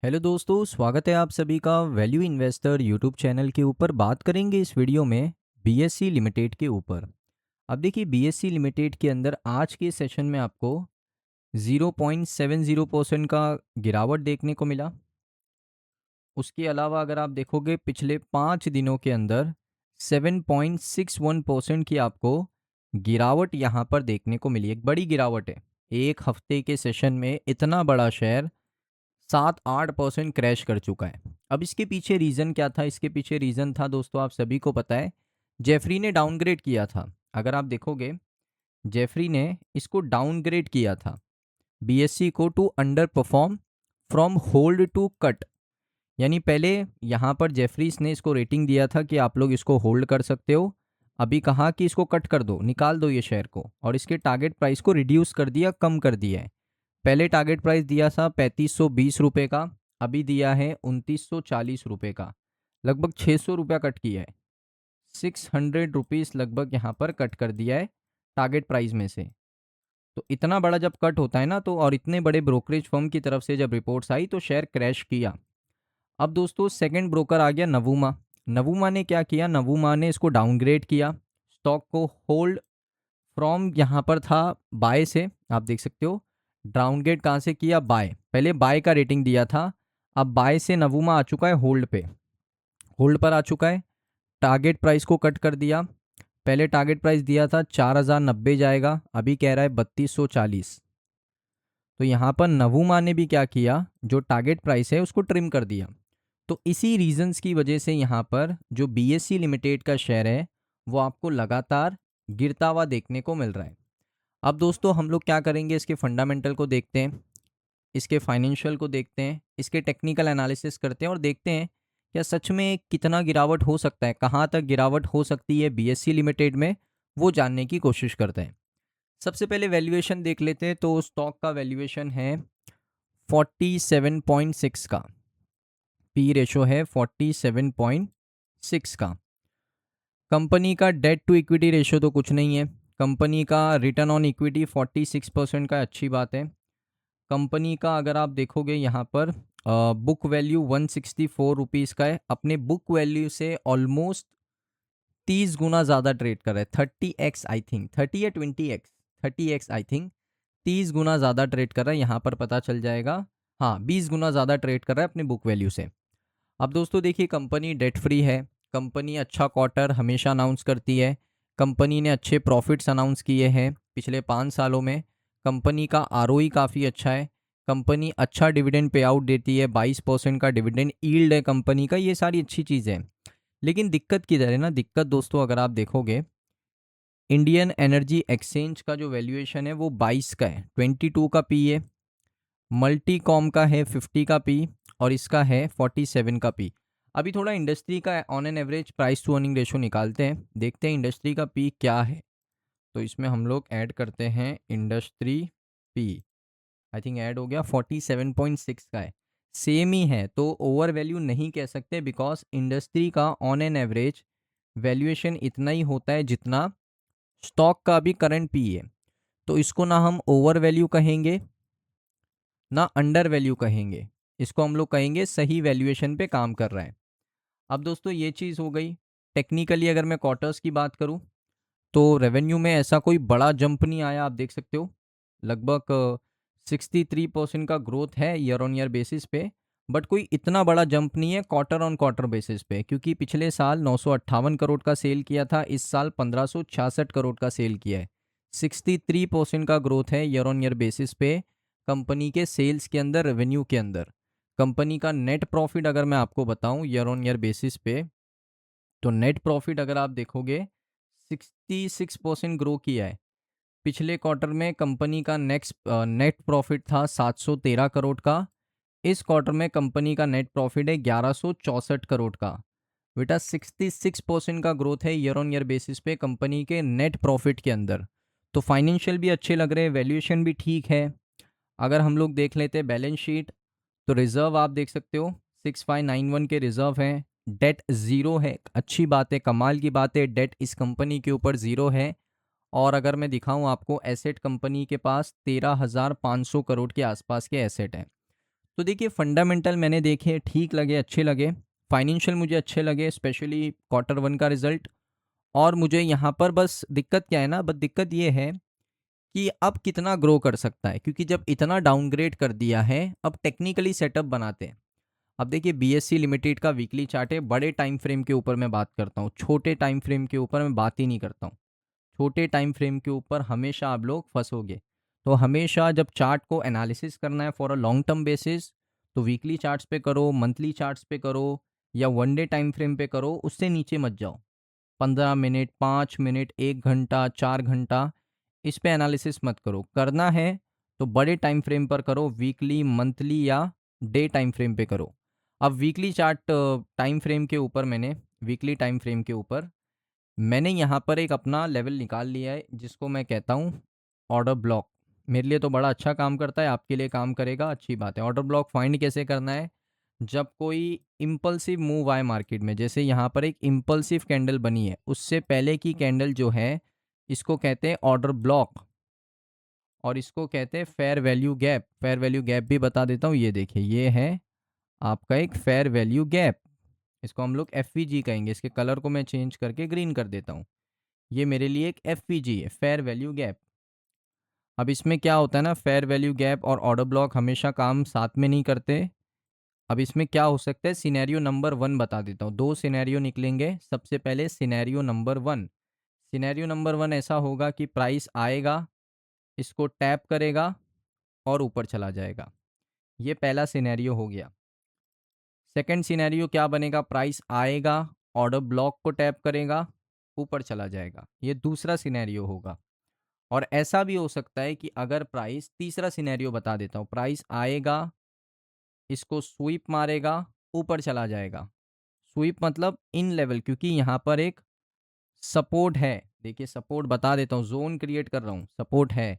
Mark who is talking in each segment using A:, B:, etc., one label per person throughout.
A: Hello दोस्तों, स्वागत है आप सभी का वैल्यू इन्वेस्टर यूट्यूब चैनल के ऊपर। बात करेंगे इस वीडियो में बीएससी लिमिटेड के ऊपर। अब देखिए, बीएससी लिमिटेड के अंदर आज के सेशन में आपको 0.70% का गिरावट देखने को मिला। उसके अलावा अगर आप देखोगे पिछले 5 दिनों के अंदर 7.61% की आपको गिरावट यहाँ पर देखने को मिली। एक बड़ी गिरावट है। एक हफ्ते के सेशन में इतना बड़ा शेयर 7-8% क्रैश कर चुका है। अब इसके पीछे रीज़न क्या था? इसके पीछे रीज़न था दोस्तों, आप सभी को पता है, जेफरी ने डाउनग्रेड किया था। अगर आप देखोगे, जेफरी ने इसको डाउनग्रेड किया था, बीएससी को, to underperform from hold to cut. यानी पहले यहाँ पर जेफरीस ने इसको रेटिंग दिया था कि आप लोग इसको होल्ड कर सकते हो। अभी कहा कि इसको कट कर दो, निकाल दो ये शेयर को, और इसके टारगेट प्राइस को रिड्यूस कर दिया, कम कर दिया है। पहले टारगेट प्राइस दिया था 3520 रुपये का, अभी दिया है 2940 रुपये का। लगभग 600 रुपया कट किया है। 600 रुपीज़ लगभग यहाँ पर कट कर दिया है टारगेट प्राइस में से। तो इतना बड़ा जब कट होता है ना, तो और इतने बड़े ब्रोकरेज फर्म की तरफ से जब रिपोर्ट्स आई तो शेयर क्रैश किया। अब दोस्तों सेकंड ब्रोकर आ गया नवूमा। नवूमा ने क्या किया? नवूमा ने इसको डाउनग्रेड किया, स्टॉक को होल्ड फ्रॉम यहाँ पर था बाय से, आप देख सकते हो। डाउनग्रेड कहाँ से किया? बाय। पहले बाय का रेटिंग दिया था, अब बाय से नवूमा आ चुका है होल्ड पे, होल्ड पर आ चुका है। टारगेट प्राइस को कट कर दिया। पहले टारगेट प्राइस दिया था 4090 जाएगा, अभी कह रहा है 3240। तो यहाँ पर नवूमा ने भी क्या किया? जो टारगेट प्राइस है उसको ट्रिम कर दिया। तो इसी रीजंस की वजह से यहाँ पर जो बीएससी लिमिटेड का शेयर है वो आपको लगातार गिरता हुआ देखने को मिल रहा है। अब दोस्तों हम लोग क्या करेंगे? इसके फंडामेंटल को देखते हैं, इसके फाइनेंशियल को देखते हैं, इसके टेक्निकल एनालिसिस करते हैं और देखते हैं क्या सच में कितना गिरावट हो सकता है, कहाँ तक गिरावट हो सकती है बीएससी लिमिटेड में, वो जानने की कोशिश करते हैं। सबसे पहले वैल्यूएशन देख लेते हैं। तो स्टॉक का वैल्यूएशन है 47.6 का, पी रेशो है 47.6 का। कंपनी का डेट टू इक्विटी रेशो तो कुछ नहीं है। कंपनी का रिटर्न ऑन इक्विटी 46% का, अच्छी बात है। कंपनी का अगर आप देखोगे यहाँ पर बुक वैल्यू 164 रुपीज़ का है। अपने बुक वैल्यू से ऑलमोस्ट 30 गुना ज़्यादा ट्रेड कर रहा है। 30x आई थिंक, 30 या 20x, 30x आई थिंक, 30 गुना ज़्यादा ट्रेड कर रहा है। यहाँ पर पता चल जाएगा, हाँ 20 गुना ज़्यादा ट्रेड कर रहा है अपने बुक वैल्यू से। अब दोस्तों देखिए, कंपनी डेट फ्री है। कंपनी अच्छा क्वार्टर हमेशा अनाउंस करती है। कंपनी ने अच्छे प्रॉफिट्स अनाउंस किए हैं पिछले 5 सालों में। कंपनी का आरओई काफ़ी अच्छा है। कंपनी अच्छा डिविडेंड पे आउट देती है, 22% का डिविडेंड यील्ड है कंपनी का। ये सारी अच्छी चीज़ें हैं। लेकिन दिक्कत किधर है ना? दिक्कत दोस्तों अगर आप देखोगे, इंडियन एनर्जी एक्सचेंज का जो वैल्यूएशन है वो 22 का है, 22 का पी है। मल्टी कॉम का है 50 का पी, और इसका है 47 का पी। अभी थोड़ा इंडस्ट्री का on an average price to earning ratio निकालते हैं, देखते हैं इंडस्ट्री का पी क्या है। तो इसमें हम लोग ऐड करते हैं industry P. I think add हो गया, 47.6 का है, सेम ही है। तो ओवर वैल्यू नहीं कह सकते, बिकॉज इंडस्ट्री का ऑन एन एवरेज वैल्यूएशन इतना ही होता है जितना स्टॉक का भी करंट पी है। तो इसको ना हम ओवर वैल्यू कहेंगे ना अंडर वैल्यू कहेंगे, इसको हम लोग कहेंगे सही वैल्यूएशन पे काम कर रहा है। अब दोस्तों ये चीज़ हो गई। टेक्निकली अगर मैं क्वार्टर्स की बात करूं तो रेवेन्यू में ऐसा कोई बड़ा जंप नहीं आया, आप देख सकते हो। लगभग 63% का ग्रोथ है ईयर ऑन ईयर बेसिस पे, बट कोई इतना बड़ा जंप नहीं है क्वार्टर ऑन क्वार्टर बेसिस पे, क्योंकि पिछले साल 958 करोड़ का सेल किया था, इस साल 1566 करोड़ का सेल किया है। 63% का ग्रोथ है ईयर ऑन ईयर बेसिस पे कंपनी के सेल्स के अंदर, रेवेन्यू के अंदर। कंपनी का नेट प्रॉफिट अगर मैं आपको बताऊं ईयर ऑन ईयर बेसिस पे, तो नेट प्रॉफिट अगर आप देखोगे 66% ग्रो किया है। पिछले क्वार्टर में कंपनी का नेट प्रॉफिट था 713 करोड़ का। इस क्वार्टर में कंपनी का नेट प्रॉफिट है 1164 करोड़ का। बेटा 66% का ग्रोथ है ईयर ऑन ईयर बेसिस पे कंपनी के नेट प्रॉफिट के अंदर। तो फाइनेंशियल भी अच्छे लग रहे हैं, वैल्यूएशन भी ठीक है। अगर हम लोग देख लेते हैं बैलेंस शीट, तो रिजर्व आप देख सकते हो 6591 के रिजर्व हैं। डेट ज़ीरो है, अच्छी बात है, कमाल की बात है, डेट इस कंपनी के ऊपर ज़ीरो है। और अगर मैं दिखाऊं आपको एसेट, कंपनी के पास 13,500 करोड़ के आसपास के एसेट हैं। तो देखिए फंडामेंटल मैंने देखे, ठीक लगे, अच्छे लगे। फाइनेंशियल मुझे अच्छे लगे, स्पेशली क्वार्टर वन का रिजल्ट। और मुझे यहाँ पर बस दिक्कत क्या है ना, बस दिक्कत ये है कि अब कितना ग्रो कर सकता है, क्योंकि जब इतना डाउनग्रेड कर दिया है, अब टेक्निकली सेटअप बनाते हैं। अब देखिए बीएससी लिमिटेड का वीकली चार्ट है, बड़े टाइम फ्रेम के ऊपर मैं बात करता हूँ, छोटे टाइम फ्रेम के ऊपर मैं बात ही नहीं करता हूँ। छोटे टाइम फ्रेम के ऊपर हमेशा आप लोग फंसोगे। तो हमेशा जब चार्ट को एनालिसिस करना है for a long term basis, तो वीकली चार्ट्स पे करो, मंथली चार्ट्स पे करो, या वन डे टाइम फ्रेम पे करो, उससे नीचे मत जाओ। 15 मिनट, 5 मिनट, 1 घंटा, 4 घंटा, इस पे एनालिसिस मत करो। करना है तो बड़े टाइम फ्रेम पर करो, वीकली, मंथली या डे टाइम फ्रेम पे करो। अब वीकली चार्ट टाइम फ्रेम के ऊपर मैंने वीकली टाइम फ्रेम के ऊपर मैंने यहाँ पर एक अपना लेवल निकाल लिया है, जिसको मैं कहता हूँ ऑर्डर ब्लॉक। मेरे लिए तो बड़ा अच्छा काम करता है, आपके लिए काम करेगा, अच्छी बात है। ऑर्डर ब्लॉक फाइंड कैसे करना है? जब कोई इम्पल्सिव मूव आए मार्केट में, जैसे यहाँ पर एक इम्पल्सिव कैंडल बनी है, उससे पहले की कैंडल जो है, इसको कहते हैं ऑर्डर ब्लॉक, और इसको कहते हैं fair value gap. Fair value gap भी बता देता हूँ, ये देखिए, ये है आपका एक फेयर वैल्यू गैप। इसको हम लोग एफ कहेंगे। इसके कलर को मैं चेंज करके ग्रीन कर देता हूँ। ये मेरे लिए एक एफ है, फेयर वैल्यू गैप। अब इसमें क्या होता है ना, फेयर वैल्यू गैप और ऑर्डर ब्लॉक हमेशा काम साथ में नहीं करते। अब इसमें क्या हो सकता है, सिनेरियो नंबर 1 बता देता हूँ। 2 सिनेरियो निकलेंगे। सबसे पहले सिनेरियो नंबर 1। सिनेरियो नंबर 1 ऐसा होगा कि प्राइस आएगा, इसको टैप करेगा और ऊपर चला जाएगा। ये पहला सिनेरियो हो गया। सेकंड सिनेरियो क्या बनेगा, प्राइस आएगा, ऑर्डर ब्लॉक को टैप करेगा, ऊपर चला जाएगा। ये दूसरा सिनेरियो होगा। और ऐसा भी हो सकता है कि अगर प्राइस, तीसरा सिनेरियो बता देता हूँ, प्राइस आएगा, इसको स्वीप मारेगा, ऊपर चला जाएगा। स्वीप मतलब इन लेवल, क्योंकि यहाँ पर एक सपोर्ट है। देखिए सपोर्ट बता देता हूँ, जोन क्रिएट कर रहा हूँ, सपोर्ट है।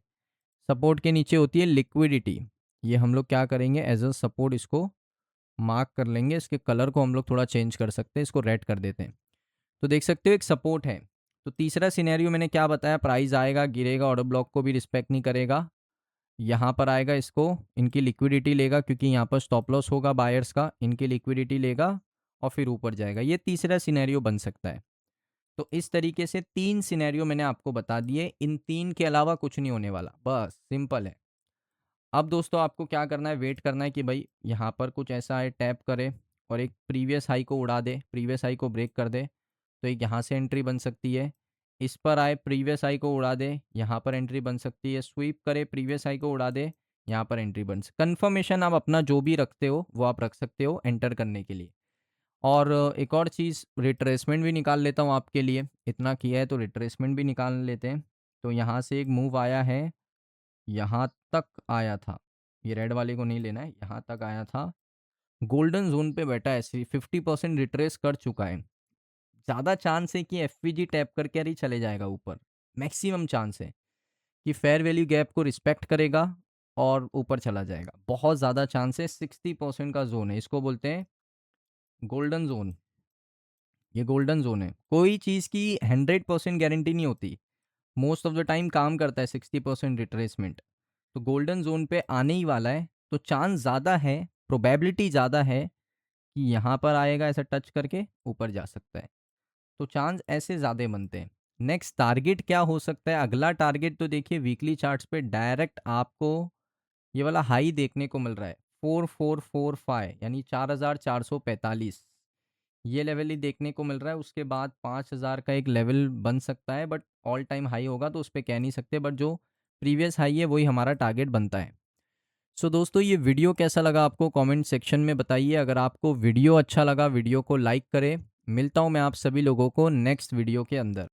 A: सपोर्ट के नीचे होती है लिक्विडिटी। ये हम लोग क्या करेंगे, एज अ सपोर्ट इसको मार्क कर लेंगे। इसके कलर को हम लोग थोड़ा चेंज कर सकते हैं, इसको रेड कर देते हैं। तो देख सकते हो एक सपोर्ट है। तो तीसरा सिनेरियो मैंने क्या बताया, प्राइस आएगा, गिरेगा, ऑर्डर ब्लॉक को भी रिस्पेक्ट नहीं करेगा, यहाँ पर आएगा, इसको, इनकी लिक्विडिटी लेगा, क्योंकि यहाँ पर स्टॉप लॉस होगा बायर्स का, इनकी लिक्विडिटी लेगा और फिर ऊपर जाएगा। ये तीसरा सिनेरियो बन सकता है। तो इस तरीके से 3 सिनेरियो मैंने आपको बता दिए। इन 3 के अलावा कुछ नहीं होने वाला, बस सिंपल है। अब दोस्तों आपको क्या करना है, वेट करना है कि भाई यहाँ पर कुछ ऐसा है, टैप करे और एक प्रीवियस हाई को उड़ा दे, प्रीवियस हाई को ब्रेक कर दे, तो एक यहाँ से एंट्री बन सकती है। इस पर आए, प्रीवियस हाई को उड़ा दे, यहाँ पर एंट्री बन सकती है। स्वीप करे, प्रीवियस हाई को उड़ा दे, यहाँ पर एंट्री बन सकती। कन्फर्मेशन आप अपना जो भी रखते हो वो आप रख सकते हो एंटर करने के लिए। और एक और चीज़, रिट्रेसमेंट भी निकाल लेता हूँ आपके लिए। इतना किया है तो रिट्रेसमेंट भी निकाल लेते हैं। तो यहाँ से एक मूव आया है, यहाँ तक आया था, ये रेड वाले को नहीं लेना है, यहाँ तक आया था, गोल्डन जोन पे बैठा है, 50% रिट्रेस कर चुका है। ज़्यादा चांस है कि एफ टैप करके ही चले जाएगा ऊपर। मैक्सिमम चांस है कि फेयर वैल्यू गैप को रिस्पेक्ट करेगा और ऊपर चला जाएगा। बहुत ज़्यादा चांस है, 60% का जोन है, इसको बोलते हैं गोल्डन जोन। ये गोल्डन जोन है। कोई चीज़ की 100% गारंटी नहीं होती, मोस्ट ऑफ द टाइम काम करता है 60% रिट्रेसमेंट। तो गोल्डन जोन पे आने ही वाला है, तो चांस ज़्यादा है, प्रोबेबिलिटी ज़्यादा है कि यहाँ पर आएगा, ऐसा टच करके ऊपर जा सकता है। तो चांस ऐसे ज़्यादा बनते हैं। नेक्स्ट टारगेट क्या हो सकता है, अगला टारगेट तो देखिए वीकली चार्ट्स पे डायरेक्ट आपको ये वाला हाई देखने को मिल रहा है, 4445, यानी 4445, ये लेवल ही देखने को मिल रहा है। उसके बाद 5000 का एक लेवल बन सकता है, बट ऑल टाइम हाई होगा तो उस पर कह नहीं सकते, बट जो प्रीवियस हाई है वही हमारा टारगेट बनता है। सो दोस्तों ये वीडियो कैसा लगा आपको कमेंट सेक्शन में बताइए। अगर आपको वीडियो अच्छा लगा, वीडियो को लाइक करें। मिलता हूँ मैं आप सभी लोगों को नेक्स्ट वीडियो के अंदर।